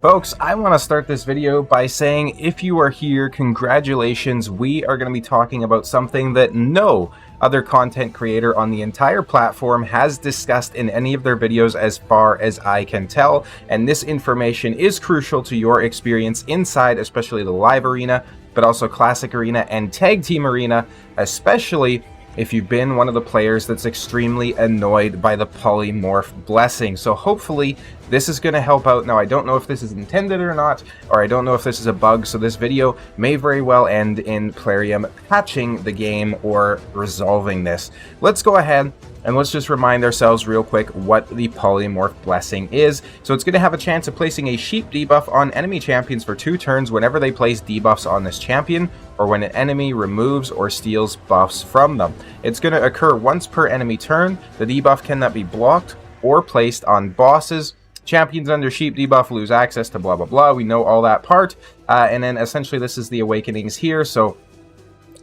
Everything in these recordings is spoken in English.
Folks, I want to start this video by saying if you are here, congratulations. We are going to be talking about something that no other content creator on the entire platform has discussed in any of their videos as far as I can tell, and this information is crucial to your experience inside, especially the live arena, but also classic arena and tag team arena, especially if you've been one of the players that's extremely annoyed by the Polymorph Blessing. So hopefully this is going to help out. Now, I don't know if this is intended or not, or I don't know if this is a bug, so this video may very well end in Plarium patching the game or resolving this. Let's go ahead and let's just remind ourselves real quick what the Polymorph Blessing is. So it's going to have a chance of placing a sheep debuff on enemy champions for 2 turns whenever they place debuffs on this champion, or when an enemy removes or steals buffs from them. It's going to occur once per enemy turn. The debuff cannot be blocked or placed on bosses. Champions under sheep debuff lose access to blah blah blah. We know all that part. And then essentially this is the awakenings here. So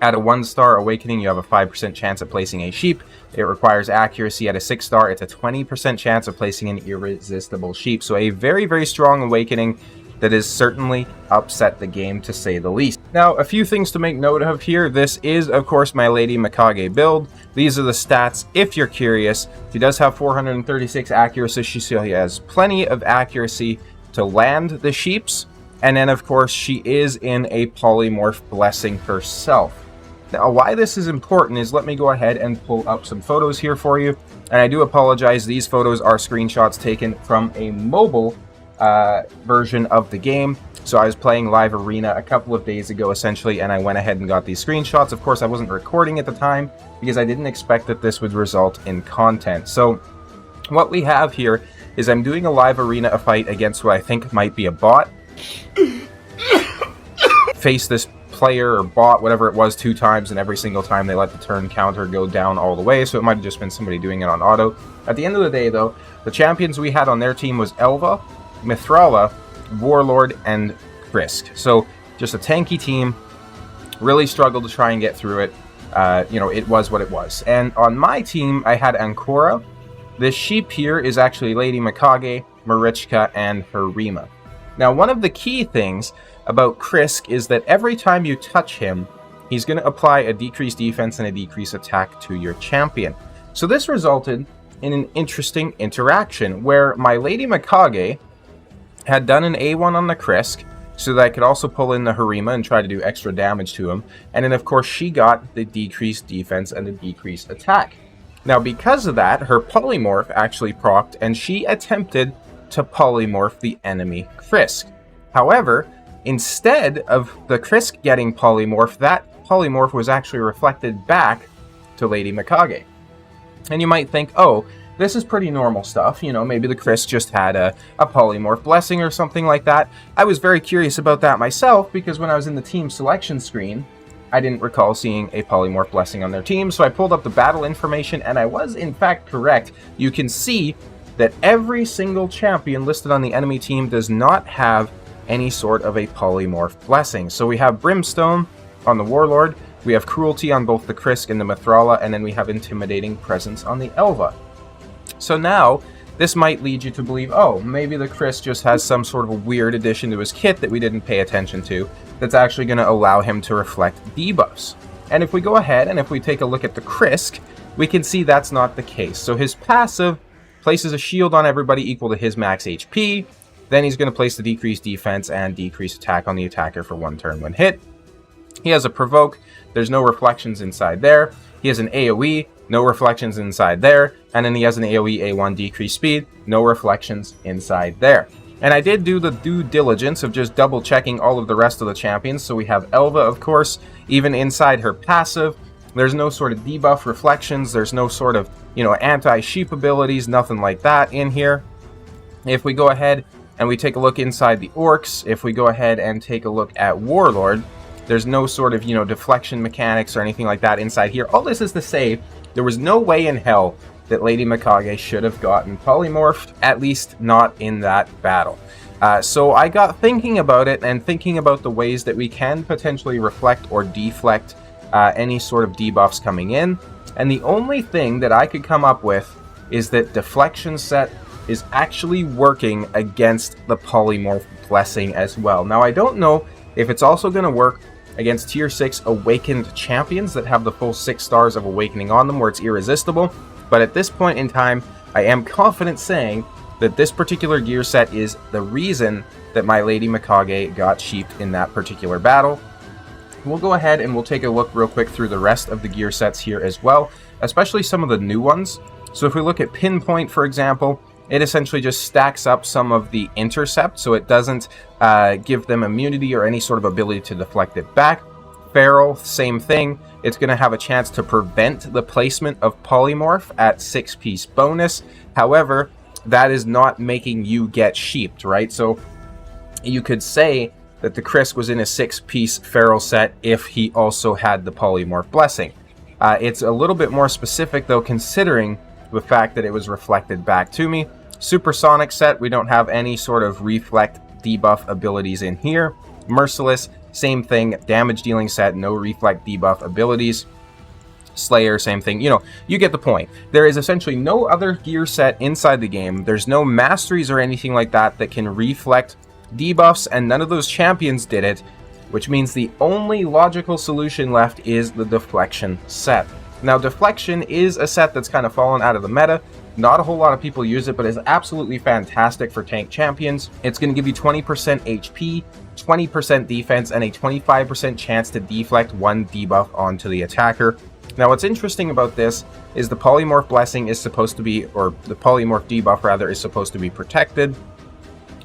at a 1-star awakening, you have a 5% chance of placing a sheep. It requires accuracy. At a 6-star, it's a 20% chance of placing an irresistible sheep. So a very, very strong awakening that has certainly upset the game, to say the least. Now, a few things to make note of here. This is, of course, my Lady Mikage build. These are the stats, if you're curious. She does have 436 accuracy. She has plenty of accuracy to land the sheeps. And then, of course, she is in a Polymorph Blessing herself. Now, why this is important is, let me go ahead and pull up some photos here for you. And I do apologize, these photos are screenshots taken from a mobile version of the game. So I was playing live arena a couple of days ago, essentially, and I went ahead and got these screenshots. Of course, I wasn't recording at the time because I didn't expect that this would result in content. So what we have here is I'm doing a live arena fight against what I think might be a bot. Face this player or bot, whatever it was, 2 times, and every single time they let the turn counter go down all the way, so it might have just been somebody doing it on auto. At the end of the day, though, the champions we had on their team was Elva, Mithrala, Warlord, and Krisk. So just a tanky team. Really struggled to try and get through it. It was what it was. And on my team, I had Ancora. This sheep here is actually Lady Mikage, Marichka, and Harima. Now, one of the key things about Krisk is that every time you touch him, he's going to apply a decreased defense and a decreased attack to your champion. So this resulted in an interesting interaction where my Lady Mikage had done an A1 on the Krisk so that I could also pull in the Harima and try to do extra damage to him. And then, of course, she got the decreased defense and the decreased attack. Now, because of that, her polymorph actually procced, and she attempted to polymorph the enemy Krisk. However, instead of the Krisk getting polymorphed, that polymorph was actually reflected back to Lady Mikage. And you might think, oh, this is pretty normal stuff, maybe the Krisk just had a Polymorph Blessing or something like that. I was very curious about that myself, because when I was in the team selection screen, I didn't recall seeing a Polymorph Blessing on their team, so I pulled up the battle information, and I was in fact correct. You can see that every single champion listed on the enemy team does not have any sort of a Polymorph Blessing. So we have Brimstone on the Warlord, we have Cruelty on both the Krisk and the Mithrala, and then we have Intimidating Presence on the Elva. So now, this might lead you to believe, oh, maybe the Krisk just has some sort of a weird addition to his kit that we didn't pay attention to that's actually going to allow him to reflect debuffs. And if we go ahead and if we take a look at the Krisk, we can see that's not the case. So his passive places a shield on everybody equal to his max HP. Then he's going to place the decreased defense and decreased attack on the attacker for 1 turn when hit. He has a provoke. There's no reflections inside there. He has an AoE. No reflections inside there. And then he has an AoE A1 decreased speed. No reflections inside there. And I did do the due diligence of just double checking all of the rest of the champions. So we have Elva, of course, even inside her passive. There's no sort of debuff reflections. There's no sort of, anti-sheep abilities, nothing like that in here. If we go ahead and we take a look inside the orcs, if we go ahead and take a look at Warlord, there's no sort of, deflection mechanics or anything like that inside here. All this is to say, there was no way in hell that Lady Mikage should have gotten polymorphed, at least not in that battle. So I got thinking about it and thinking about the ways that we can potentially reflect or deflect any sort of debuffs coming in. And the only thing that I could come up with is that deflection set is actually working against the Polymorph Blessing as well. Now, I don't know if it's also going to work against tier 6 awakened champions that have the full 6 stars of awakening on them, where it's irresistible, but at this point in time, I am confident saying that this particular gear set is the reason that my Lady Mikage got sheeped in that particular battle. We'll go ahead and we'll take a look real quick through the rest of the gear sets here as well, especially some of the new ones. So if we look at Pinpoint, for example, it essentially just stacks up some of the intercept, so it doesn't give them immunity or any sort of ability to deflect it back. Feral, same thing. It's going to have a chance to prevent the placement of Polymorph at 6-piece bonus. However, that is not making you get sheeped, right? So you could say that the Chris was in a 6-piece Feral set if he also had the Polymorph Blessing. It's a little bit more specific, though, considering the fact that it was reflected back to me. Supersonic set, we don't have any sort of reflect debuff abilities in here. Merciless, same thing. Damage dealing set, no reflect debuff abilities. Slayer, same thing. You know, you get the point. There is essentially no other gear set inside the game. There's no masteries or anything like that that can reflect debuffs, and none of those champions did it, which means the only logical solution left is the Deflection set. Now, Deflection is a set that's kind of fallen out of the meta. Not a whole lot of people use it, but it's absolutely fantastic for tank champions. It's going to give you 20% HP, 20% defense, and a 25% chance to deflect one debuff onto the attacker. Now, what's interesting about this is the Polymorph Blessing is supposed to be, or the Polymorph debuff rather, is supposed to be protected.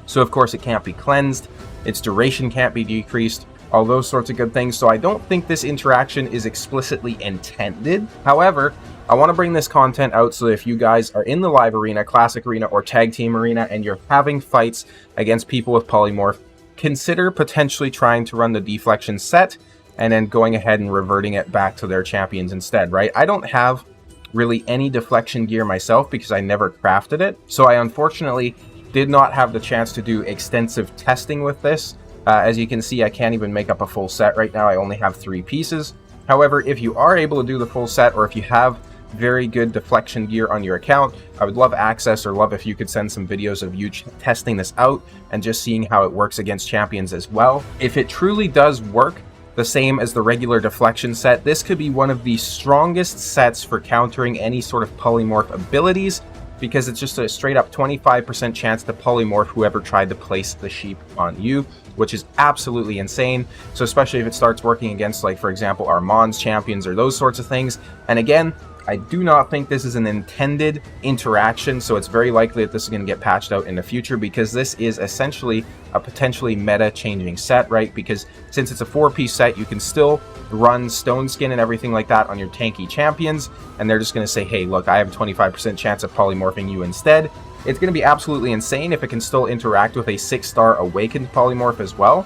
So, of course, it can't be cleansed. Its duration can't be decreased. All those sorts of good things. So I don't think this interaction is explicitly intended. However, I want to bring this content out so if you guys are in the live arena, classic arena, or tag team arena, and you're having fights against people with Polymorph, consider potentially trying to run the Deflection set and then going ahead and reverting it back to their champions instead, right? I don't have really any Deflection gear myself because I never crafted it. So I unfortunately did not have the chance to do extensive testing with this. As you can see, I can't even make up a full set right now. I only have 3 pieces. However, if you are able to do the full set, or if you have very good Deflection gear on your account, I would love access, or love if you could send some videos of you testing this out and just seeing how it works against champions as well. If it truly does work the same as the regular Deflection set, this could be one of the strongest sets for countering any sort of Polymorph abilities, because it's just a straight up 25% chance to polymorph whoever tried to place the sheep on you, which is absolutely insane. So especially if it starts working against, like, for example, Armand's champions or those sorts of things. And again, I do not think this is an intended interaction, so it's very likely that this is going to get patched out in the future, because this is essentially a potentially meta-changing set, right? Because since it's a 4-piece set, you can still run Stone Skin and everything like that on your tanky champions, and they're just going to say, hey, look, I have a 25% chance of polymorphing you instead. It's going to be absolutely insane if it can still interact with a 6-star awakened polymorph as well,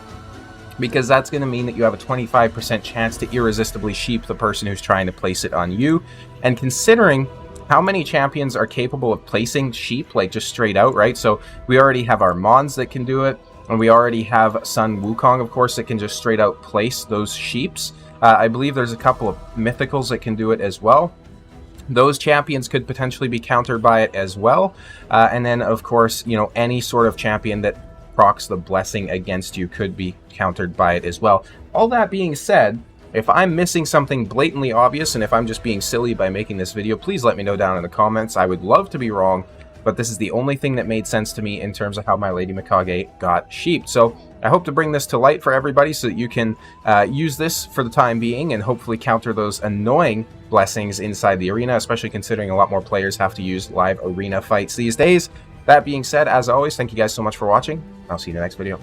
because that's going to mean that you have a 25% chance to irresistibly sheep the person who's trying to place it on you. And considering how many champions are capable of placing sheep, like just straight out, right? So we already have our Mons that can do it, and we already have Sun Wukong, of course, that can just straight out place those sheeps. I believe there's a couple of mythicals that can do it as well. Those champions could potentially be countered by it as well. And then, of course, you know, any sort of champion that procs the blessing against you could be countered by it as well. All that being said, if I'm missing something blatantly obvious, and if I'm just being silly by making this video, please let me know down in the comments. I would love to be wrong, but this is the only thing that made sense to me in terms of how my Lady Mikage got sheeped. So I hope to bring this to light for everybody so that you can use this for the time being and hopefully counter those annoying blessings inside the arena, especially considering a lot more players have to use live arena fights these days. That being said, as always, thank you guys so much for watching. I'll see you in the next video.